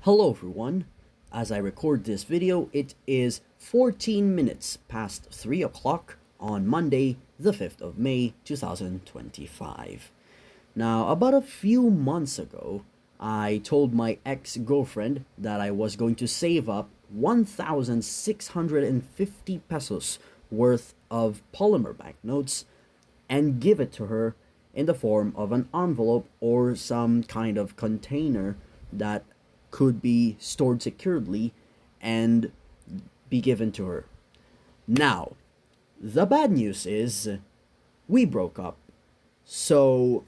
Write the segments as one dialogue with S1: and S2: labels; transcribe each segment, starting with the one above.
S1: Hello everyone. As I record this video, it is 14 minutes past 3 o'clock on Monday, the 5th of May, 2025. Now, about a few months ago, I told my ex-girlfriend that I was going to save up 1,650 pesos worth of polymer banknotes and give it to her in the form of an envelope or some kind of container that could be stored securely and be given to her. Now, the bad news is we broke up. So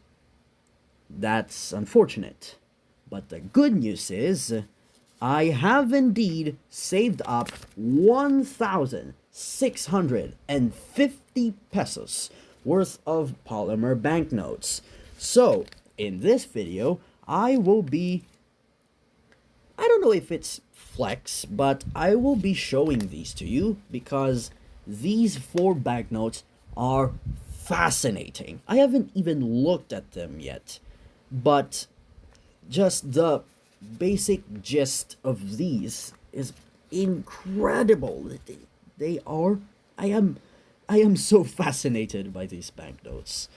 S1: that's unfortunate. But the good news is I have indeed saved up 1,650 pesos worth of polymer banknotes. So, in this video, I don't know if it's flex, but I will be showing these to you because these four banknotes are fascinating. I haven't even looked at them yet, but just the basic gist of these is incredible. They are. I am so fascinated by these banknotes.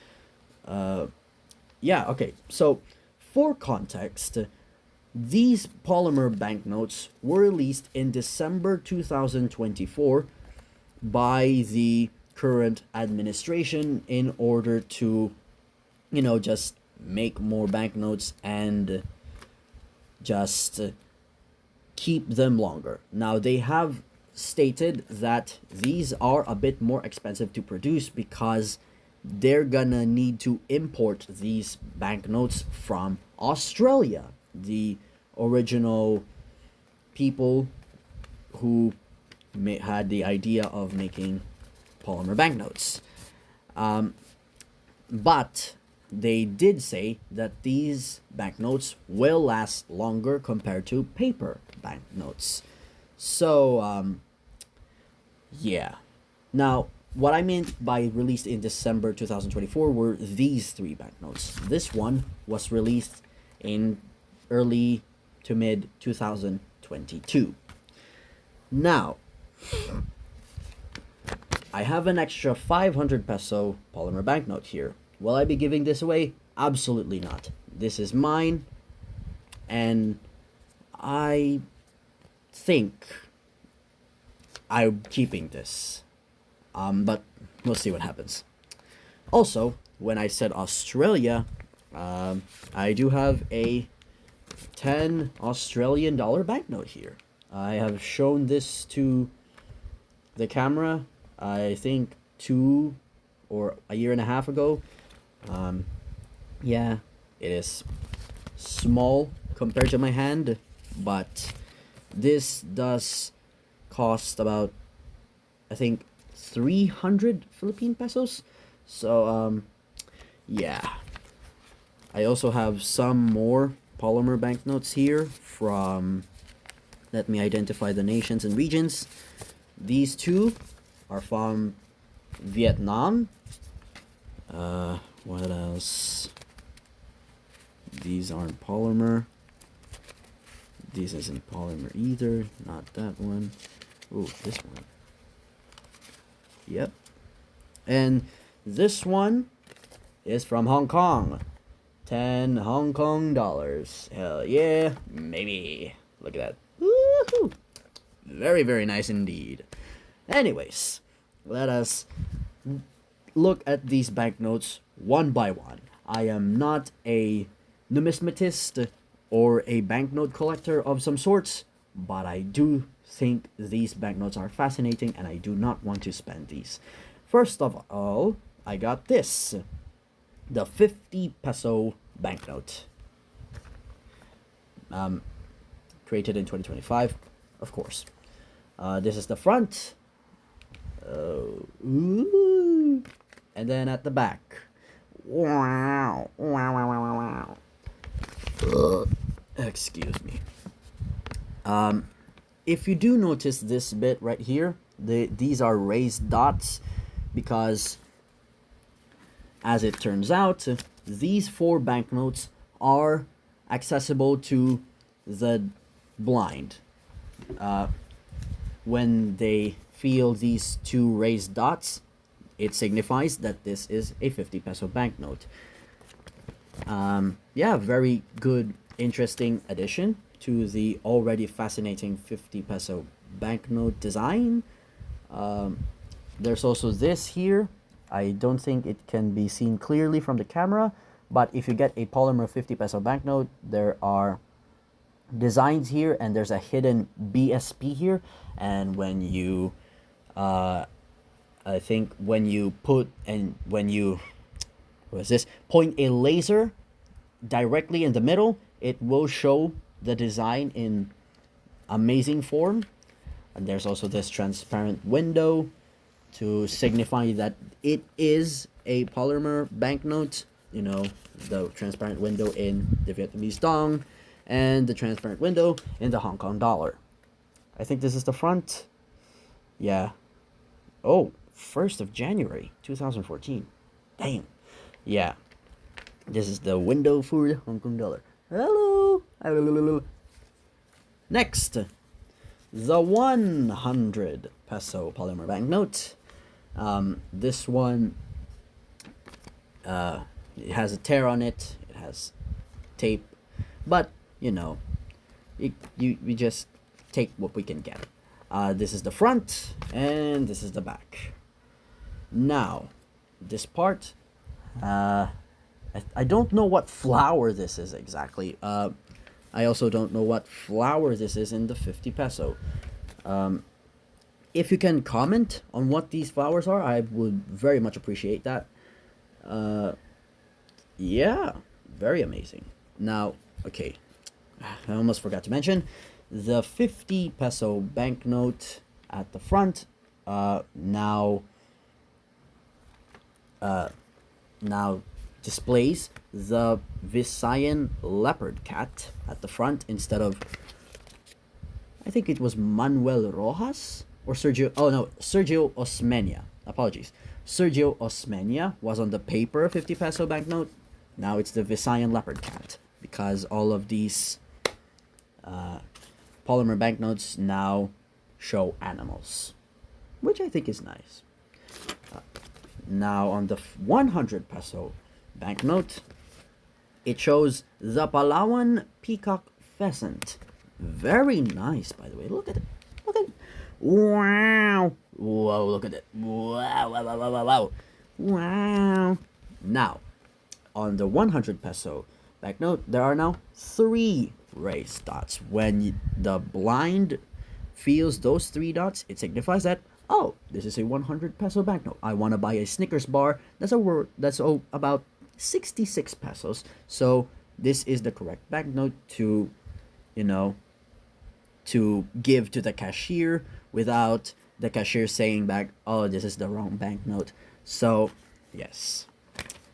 S1: Yeah. Okay. So, for context, these polymer banknotes were released in December 2024 by the current administration in order to, just make more banknotes and just keep them longer. Now, they have stated that these are a bit more expensive to produce because they're gonna need to import these banknotes from Australia, the original people who had the idea of making polymer banknotes. But they did say that these banknotes will last longer compared to paper banknotes. So, yeah. Now, what I meant by released in December 2024 were these three banknotes. This one was released in early to mid 2022. Now, I have an extra 500 peso polymer banknote here. Will I be giving this away? Absolutely not. This is mine, and I think I'm keeping this. But we'll see what happens. Also, when I said Australia, I do have a 10 Australian dollar banknote here. I have shown this to the camera, I think 2 or a year and a half ago. Yeah, it is small compared to my hand, but this does cost about, I think, 300 Philippine pesos. So, yeah. I also have some more polymer banknotes here from, let me identify the nations and regions. These two are from Vietnam. What else? These aren't polymer. This isn't polymer either. Not that one. Oh, this one. Yep. And this one is from Hong Kong. 10 Hong Kong dollars. Hell yeah, maybe. Look at that. Woohoo! Very, very nice indeed. Anyways, let us look at these banknotes one by one. I am not a numismatist or a banknote collector of some sorts, but I do think these banknotes are fascinating and I do not want to spend these. First of all, I got this. The 50 peso banknote. Created in 2025, of course. This is the front. Ooh. And then at the back. Wow. Wow, wow, wow, wow, wow. Excuse me. If you do notice this bit right here, these are raised dots because, as it turns out, these four banknotes are accessible to the blind. When they feel these two raised dots, it signifies that this is a 50 peso banknote. Yeah, very good, interesting addition to the already fascinating 50 peso banknote design. There's also this here. I don't think it can be seen clearly from the camera, but if you get a polymer 50 peso banknote, there are designs here, and there's a hidden BSP here. And when you, I think when you point a laser directly in the middle, it will show the design in amazing form. And there's also this transparent window to signify that it is a polymer banknote. You know, the transparent window in the Vietnamese dong and the transparent window in the Hong Kong dollar. I think this is the front. Yeah. Oh, 1st of January 2014. Damn. Yeah. This is the window for the Hong Kong dollar. Hello. Next, the 100 peso polymer banknote. This one, it has a tear on it. It has tape, but you know, we just take what we can get. This is the front, and this is the back. Now, this part, I don't know what flower this is exactly. I also don't know what flower this is in the 50 peso. If you can comment on what these flowers are, I would very much appreciate that. Yeah, very amazing. Now, okay, I almost forgot to mention, the 50 peso banknote at the front now displays the Visayan leopard cat at the front instead of, I think it was Manuel Rojas or Sergio. Oh no, Sergio Osmeña. Apologies. Sergio Osmeña was on the paper 50 peso banknote. Now it's the Visayan leopard cat, because all of these polymer banknotes now show animals, which I think is nice. Now on the 100 peso banknote, it shows the Palawan peacock pheasant. Very nice, by the way. Look at it. Look at it. Wow. Whoa, look at it. Wow, wow, wow, wow, wow, wow. Wow. Now, on the 100 peso banknote, there are now 3 raised dots. When the blind feels those 3 dots, it signifies that, oh, this is a 100 peso banknote. I want to buy a Snickers bar. That's about 66 pesos. So this is the correct banknote to, to give to the cashier without the cashier saying back, oh, this is the wrong banknote. So yes,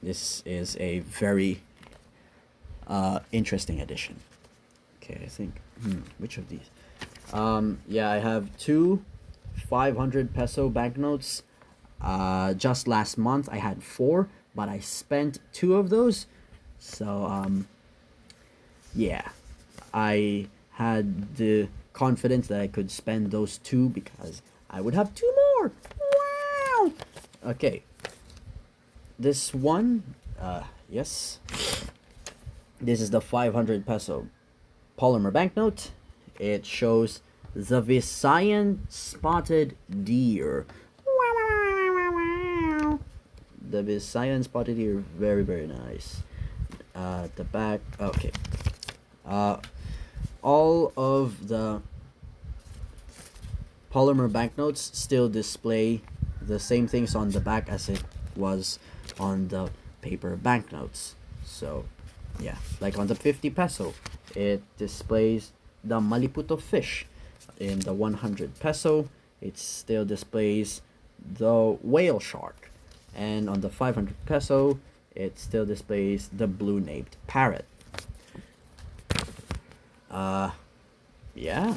S1: this is a very interesting addition. Okay, I think, which of these? Yeah, I have 2 500 peso banknotes. Just last month I had 4, but I spent 2 of those. So yeah, I had the confidence that I could spend those 2 because I would have 2 more. Wow. Okay, this one, yes, this is the 500 peso polymer banknote. It shows the Visayan spotted deer. The Visayan spotted deer, very, very nice. The back, okay. All of the polymer banknotes still display the same things on the back as it was on the paper banknotes. So yeah, like on the 50 peso, it displays the Maliputo fish. In the 100 peso, it still displays the whale shark. And on the 500 peso, it still displays the blue-naped parrot. Yeah,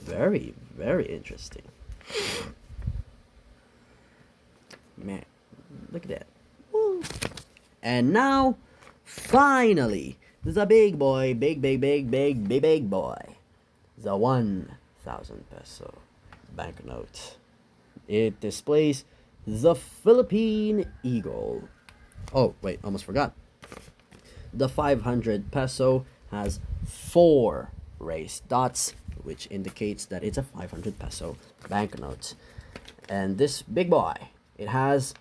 S1: very, very interesting. Man, look at that. Woo. And now, finally, the big boy, big boy. the 1,000 peso banknote. It displays the Philippine eagle. Oh, wait, almost forgot. The 500 peso has 4 raised dots, which indicates that it's a 500 peso banknote. And this big boy, it has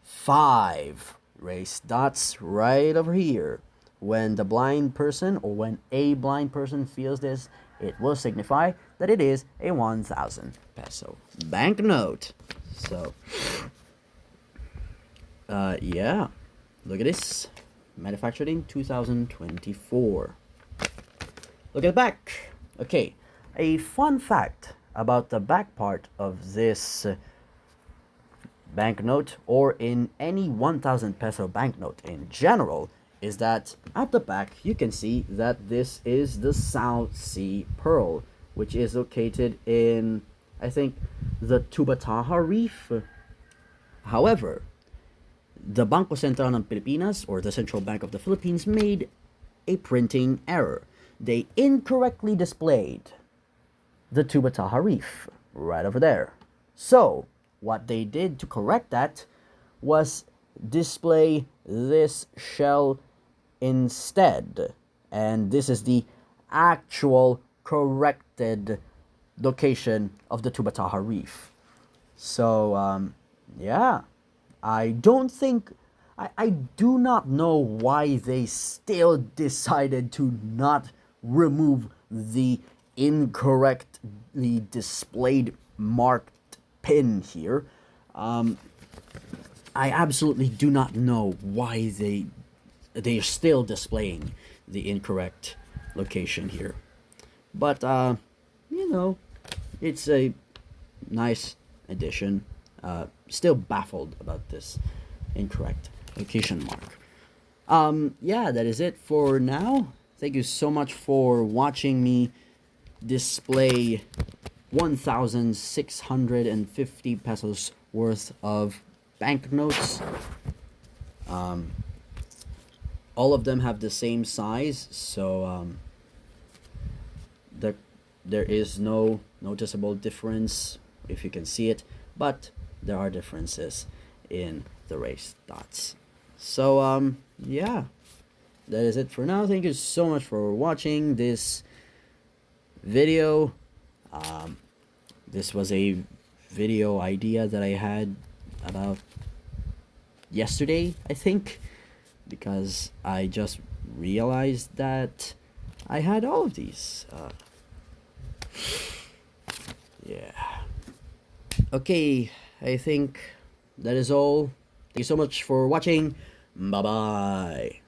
S1: 5 raised dots right over here. When the blind person, or when a blind person feels this, it will signify that it is a 1,000 peso banknote. So, yeah, look at this. Manufactured in 2024. Look at the back. Okay, a fun fact about the back part of this banknote, or in any 1,000 peso banknote in general, is that at the back you can see that this is the South Sea Pearl, which is located in, I think, the Tubataha Reef. However, the Bangko Sentral ng Pilipinas, or the Central Bank of the Philippines, made a printing error. They incorrectly displayed the Tubataha Reef right over there. So, what they did to correct that was display this shell instead. And this is the actual corrected location of the Tubataha Reef. So, yeah. I don't think, I do not know why they still decided to not remove the incorrectly displayed marked pin here. I absolutely do not know why they are still displaying the incorrect location here. But, you know, it's a nice addition. Still baffled about this incorrect location mark. Yeah, that is it for now. Thank you so much for watching me display 1,650 pesos worth of banknotes. All of them have the same size, so there is no noticeable difference if you can see it, but there are differences in the raised dots. So, yeah, that is it for now. Thank you so much for watching this video. This was a video idea that I had about yesterday, I think, because I just realized that I had all of these. Yeah. Okay, I think that is all. Thank you so much for watching. Bye-bye.